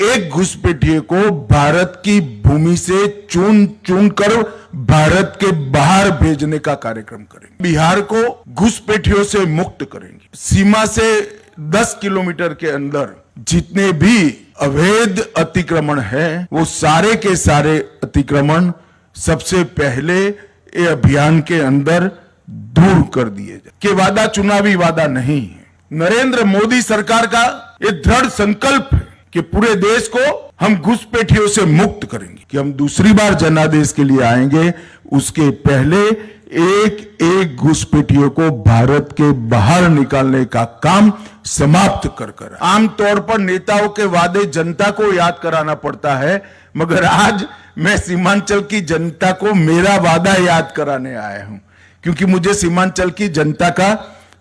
एक घुसपैठिए को भारत की भूमि से चुन चुन कर भारत के बाहर भेजने का कार्यक्रम करेंगे। बिहार को घुसपैठियों से मुक्त करेंगे। सीमा से 10 किलोमीटर के अंदर जितने भी अवैध अतिक्रमण है वो सारे के सारे अतिक्रमण सबसे पहले ये अभियान के अंदर दूर कर दिए जाए। कि वादा चुनावी वादा नहीं है। नरेंद्र मोदी सरकार का ये दृढ़ संकल्प है कि पूरे देश को हम घुसपैठियों से मुक्त करेंगे। कि हम दूसरी बार जनादेश के लिए आएंगे उसके पहले एक एक घुसपैठियों को भारत के बाहर निकालने का काम समाप्त कर आमतौर पर नेताओं के वादे जनता को याद कराना पड़ता है, मगर आज मैं सीमांचल की जनता को मेरा वादा याद कराने आया हूं, क्योंकि मुझे सीमांचल की जनता का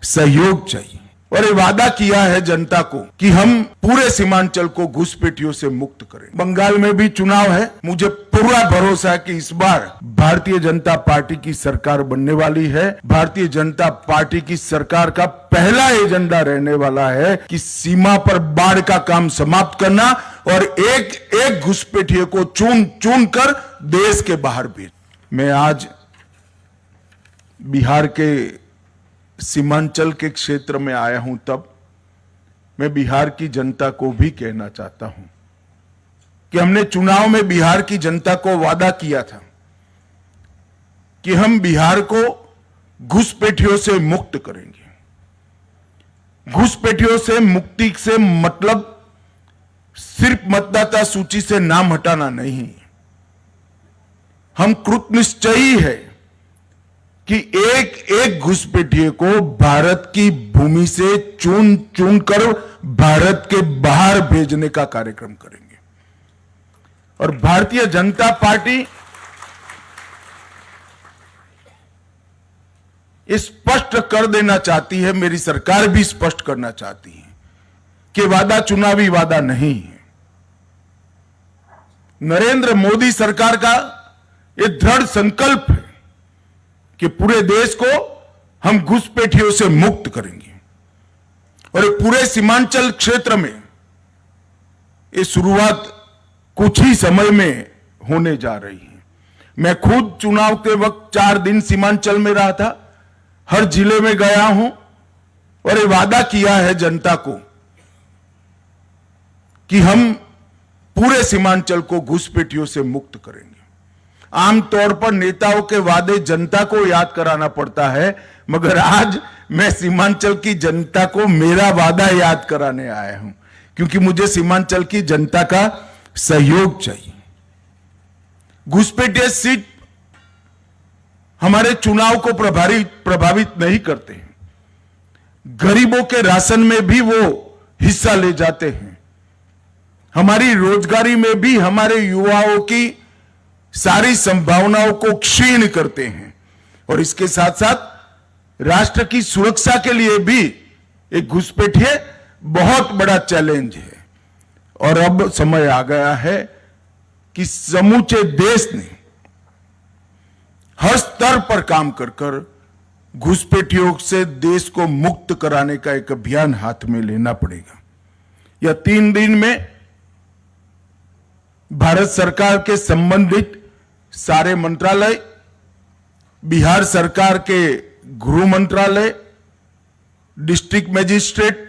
सहयोग चाहिए। और ये वादा किया है जनता को कि हम पूरे सीमांचल को घुसपैठियों से मुक्त करें। बंगाल में भी चुनाव है। मुझे पूरा भरोसा है कि इस बार भारतीय जनता पार्टी की सरकार बनने वाली है। भारतीय जनता पार्टी की सरकार का पहला एजेंडा रहने वाला है कि सीमा पर बाढ़ का काम समाप्त करना और एक एक घुसपैठिए को चुन चुन कर देश के बाहर भेज। मैं आज बिहार के सीमांचल के क्षेत्र में आया हूं, तब मैं बिहार की जनता को भी कहना चाहता हूं कि हमने चुनाव में बिहार की जनता को वादा किया था कि हम बिहार को घुसपैठियों से मुक्त करेंगे। घुसपैठियों से मुक्ति से मतलब सिर्फ मतदाता सूची से नाम हटाना नहीं, हम कृतनिश्चयी है कि एक एक घुसपैठिए को भारत की भूमि से चुन चुन कर भारत के बाहर भेजने का कार्यक्रम करेंगे। और भारतीय जनता पार्टी स्पष्ट कर देना चाहती है, मेरी सरकार भी स्पष्ट करना चाहती है कि वादा चुनावी वादा नहीं है। नरेंद्र मोदी सरकार का यह दृढ़ संकल्प है कि पूरे देश को हम घुसपैठियों से मुक्त करेंगे। और पूरे सीमांचल क्षेत्र में ये शुरुआत कुछ ही समय में होने जा रही है। मैं खुद चुनाव के वक्त 4 दिन सीमांचल में रहा था, हर जिले में गया हूं और ये वादा किया है जनता को कि हम पूरे सीमांचल को घुसपैठियों से मुक्त करेंगे। आमतौर पर नेताओं के वादे जनता को याद कराना पड़ता है, मगर आज मैं सीमांचल की जनता को मेरा वादा याद कराने आया हूं, क्योंकि मुझे सीमांचल की जनता का सहयोग चाहिए। घुसपैठिए सीट हमारे चुनाव को प्रभावित नहीं करते हैं। गरीबों के राशन में भी वो हिस्सा ले जाते हैं। हमारी रोजगारी में भी हमारे युवाओं की सारी संभावनाओं को क्षीण करते हैं। और इसके साथ साथ राष्ट्र की सुरक्षा के लिए भी एक घुसपैठिए बहुत बड़ा चैलेंज है। और अब समय आ गया है कि समूचे देश ने हर स्तर पर काम कर घुसपैठियों से देश को मुक्त कराने का एक अभियान हाथ में लेना पड़ेगा। यह 3 दिन में भारत सरकार के संबंधित सारे मंत्रालय, बिहार सरकार के गृह मंत्रालय, district magistrate,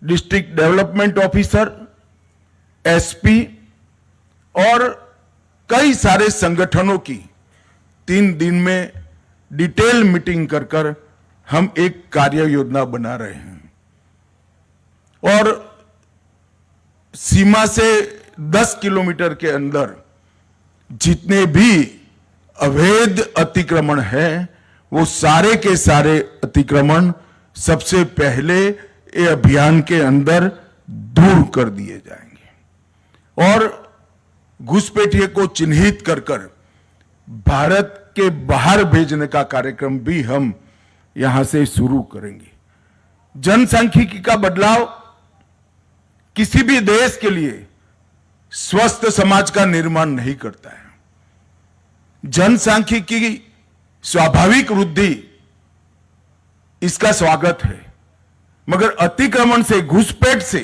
district development officer, SP और कई सारे संगठनों की 3 दिन में डिटेल मीटिंग कर हम एक कार्य योजना बना रहे हैं। और सीमा से 10 किलोमीटर के अंदर जितने भी अवैध अतिक्रमण है वो सारे के सारे अतिक्रमण सबसे पहले ये अभियान के अंदर दूर कर दिए जाएंगे। और घुसपैठिए को चिन्हित कर भारत के बाहर भेजने का कार्यक्रम भी हम यहां से शुरू करेंगे। जनसांख्यिकी का बदलाव किसी भी देश के लिए स्वस्थ समाज का निर्माण नहीं करता है। जनसांख्यिकी की स्वाभाविक वृद्धि इसका स्वागत है, मगर अतिक्रमण से, घुसपैठ से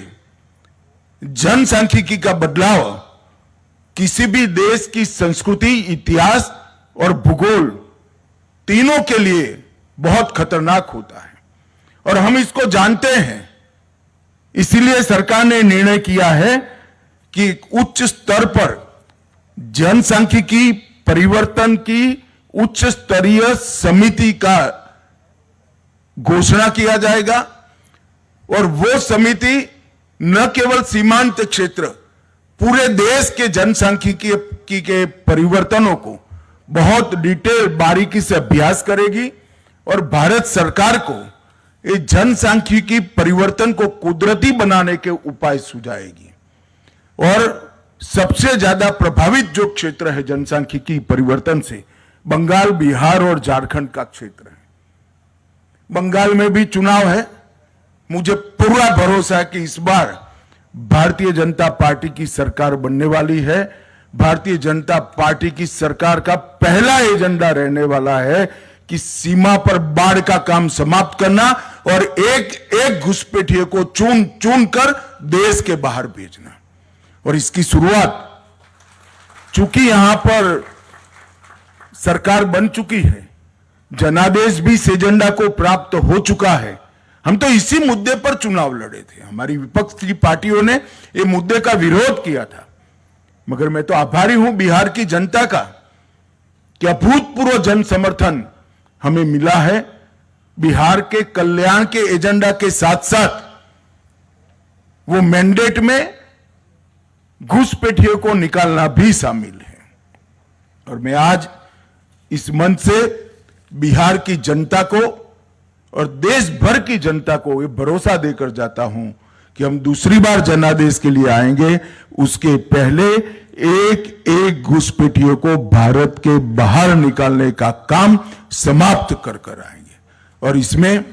जनसांख्यिकी का बदलाव किसी भी देश की संस्कृति, इतिहास और भूगोल तीनों के लिए बहुत खतरनाक होता है और हम इसको जानते हैं। इसीलिए सरकार ने निर्णय किया है कि उच्च स्तर पर जनसांख्यिकी परिवर्तन की उच्च स्तरीय समिति का घोषणा किया जाएगा और वो समिति न केवल सीमांत क्षेत्र, पूरे देश के जनसांख्यिकी के परिवर्तनों को बहुत डिटेल बारीकी से अभ्यास करेगी और भारत सरकार को इस जनसांख्यिकी परिवर्तन को कुदरती बनाने के उपाय सुझाएगी। और सबसे ज्यादा प्रभावित जो क्षेत्र है जनसांख्यिकी परिवर्तन से, बंगाल, बिहार और झारखंड का क्षेत्र है। बंगाल में भी चुनाव है। मुझे पूरा भरोसा है कि इस बार भारतीय जनता पार्टी की सरकार बनने वाली है। भारतीय जनता पार्टी की सरकार का पहला एजेंडा रहने वाला है कि सीमा पर बाढ़ का काम समाप्त करना और एक एक घुसपैठिए को चुन चुन कर देश के बाहर भेजना। और इसकी शुरुआत, चूंकि यहां पर सरकार बन चुकी है, जनादेश भी इस एजेंडा को प्राप्त हो चुका है। हम तो इसी मुद्दे पर चुनाव लड़े थे। हमारी विपक्ष की पार्टियों ने ये मुद्दे का विरोध किया था, मगर मैं तो आभारी हूं बिहार की जनता का कि अभूतपूर्व जन समर्थन हमें मिला है। बिहार के कल्याण के एजेंडा के साथ साथ वो मैंडेट में घुसपैठियों को निकालना भी शामिल है। और मैं आज इस मंच से बिहार की जनता को और देश भर की जनता को ये भरोसा देकर जाता हूं कि हम दूसरी बार जनादेश के लिए आएंगे, उसके पहले एक एक घुसपैठियों को भारत के बाहर निकालने का काम समाप्त कर कर आएंगे। और इसमें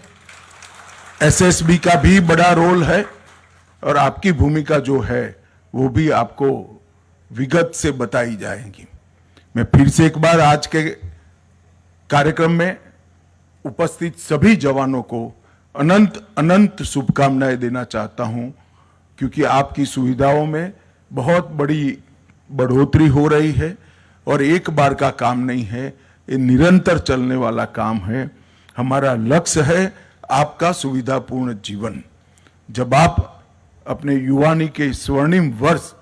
एसएसबी का भी बड़ा रोल है और आपकी भूमिका जो है वो भी आपको विगत से बताई जाएगी। मैं फिर से एक बार आज के कार्यक्रम में उपस्थित सभी जवानों को अनंत अनंत शुभकामनाएं देना चाहता हूं, क्योंकि आपकी सुविधाओं में बहुत बड़ी बढ़ोतरी हो रही है और एक बार का काम नहीं है, ये निरंतर चलने वाला काम है। हमारा लक्ष्य है आपका सुविधापूर्ण जीवन। जब आप अपने युवानी के स्वर्णिम वर्ष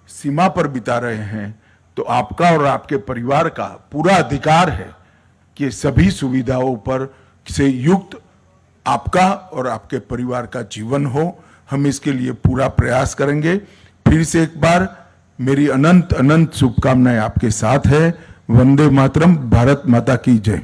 सीमा पर बिता रहे हैं तो आपका और आपके परिवार का पूरा अधिकार है कि सभी सुविधाओं पर से युक्त आपका और आपके परिवार का जीवन हो। हम इसके लिए पूरा प्रयास करेंगे। फिर से एक बार मेरी अनंत अनंत शुभकामनाएं आपके साथ है। वंदे मातरम। भारत माता की जय।